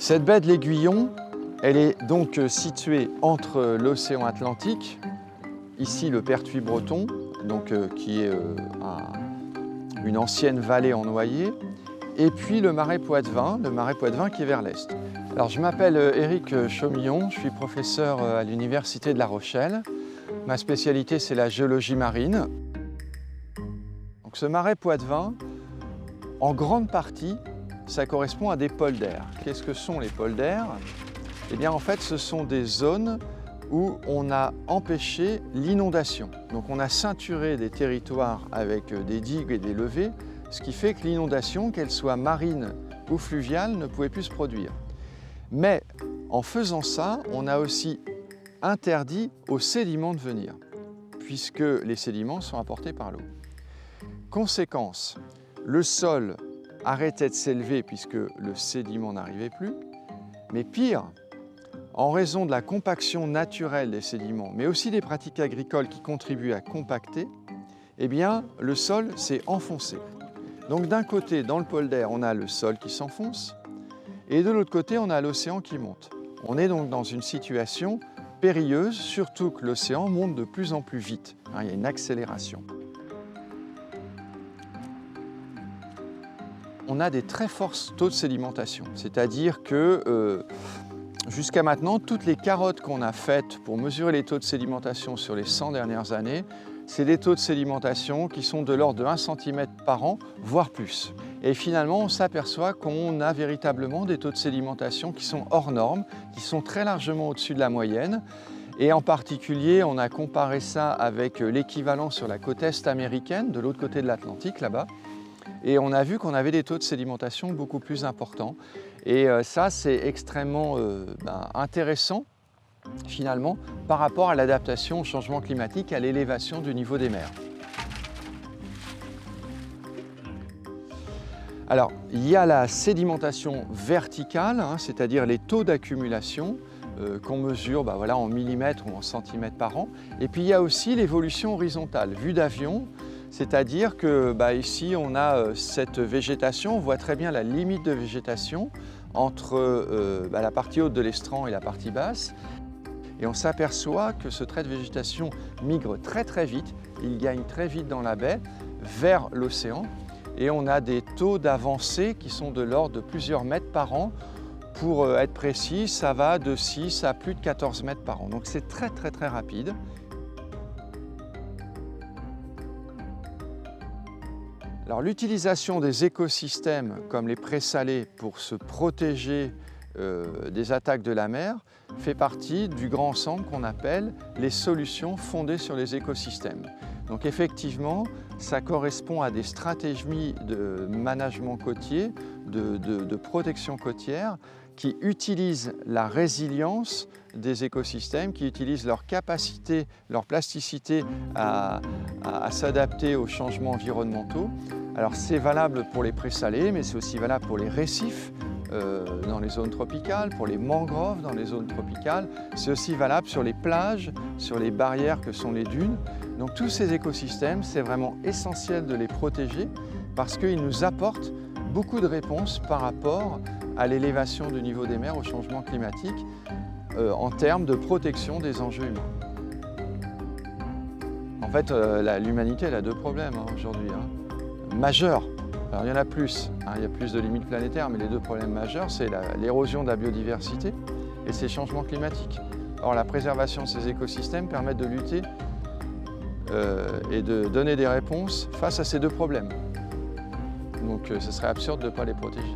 Cette baie de l'Aiguillon, elle est donc située entre l'océan Atlantique, ici le Pertuis breton, qui est une ancienne vallée en noyer, et puis le marais Poitevin qui est vers l'est. Alors je m'appelle Éric Chaumillon, je suis professeur à l'Université de La Rochelle. Ma spécialité c'est la géologie marine. Donc, ce marais Poitevin, en grande partie, ça correspond à des polders. Qu'est-ce que sont les polders? Eh bien en fait ce sont des zones où on a empêché l'inondation. Donc on a ceinturé des territoires avec des digues et des levées, ce qui fait que l'inondation, qu'elle soit marine ou fluviale, ne pouvait plus se produire. Mais en faisant ça, on a aussi interdit aux sédiments de venir, puisque les sédiments sont apportés par l'eau. Conséquence, le sol arrêtait de s'élever puisque le sédiment n'arrivait plus, mais pire, en raison de la compaction naturelle des sédiments, mais aussi des pratiques agricoles qui contribuent à compacter, eh bien, le sol s'est enfoncé. Donc d'un côté, dans le polder, on a le sol qui s'enfonce, et de l'autre côté, on a l'océan qui monte. On est donc dans une situation périlleuse, surtout que l'océan monte de plus en plus vite. Il y a une accélération. On a des très forts taux de sédimentation, c'est-à-dire que jusqu'à maintenant, toutes les carottes qu'on a faites pour mesurer les taux de sédimentation sur les 100 dernières années, c'est des taux de sédimentation qui sont de l'ordre de 1 cm par an, voire plus. Et finalement, on s'aperçoit qu'on a véritablement des taux de sédimentation qui sont hors normes, qui sont très largement au-dessus de la moyenne. Et en particulier, on a comparé ça avec l'équivalent sur la côte est américaine, de l'autre côté de l'Atlantique, là-bas. Et on a vu qu'on avait des taux de sédimentation beaucoup plus importants. Et ça, c'est extrêmement intéressant, finalement, par rapport à l'adaptation au changement climatique, à l'élévation du niveau des mers. Alors, il y a la sédimentation verticale, c'est-à-dire les taux d'accumulation qu'on mesure en millimètres ou en centimètres par an. Et puis, il y a aussi l'évolution horizontale, vue d'avion. C'est-à-dire que ici, on a cette végétation, on voit très bien la limite de végétation entre la partie haute de l'estran et la partie basse. Et on s'aperçoit que ce trait de végétation migre très très vite, il gagne très vite dans la baie vers l'océan. Et on a des taux d'avancée qui sont de l'ordre de plusieurs mètres par an. Pour être précis, ça va de 6 à plus de 14 mètres par an. Donc c'est très très très rapide. Alors l'utilisation des écosystèmes comme les présalés pour se protéger des attaques de la mer fait partie du grand ensemble qu'on appelle les solutions fondées sur les écosystèmes. Donc effectivement, ça correspond à des stratégies de management côtier, de protection côtière qui utilisent la résilience des écosystèmes, qui utilisent leur capacité, leur plasticité à s'adapter aux changements environnementaux. Alors c'est valable pour les présalés, mais c'est aussi valable pour les récifs dans les zones tropicales, pour les mangroves dans les zones tropicales. C'est aussi valable sur les plages, sur les barrières que sont les dunes. Donc tous ces écosystèmes, c'est vraiment essentiel de les protéger parce qu'ils nous apportent beaucoup de réponses par rapport à l'élévation du niveau des mers, au changement climatique, en termes de protection des enjeux humains. En fait, l'humanité elle a deux problèmes aujourd'hui, majeurs. Alors il y en a plus, il y a plus de limites planétaires, mais les deux problèmes majeurs, c'est l'érosion de la biodiversité et ces changements climatiques. Or la préservation de ces écosystèmes permet de lutter et de donner des réponses face à ces deux problèmes. Donc ce serait absurde de ne pas les protéger.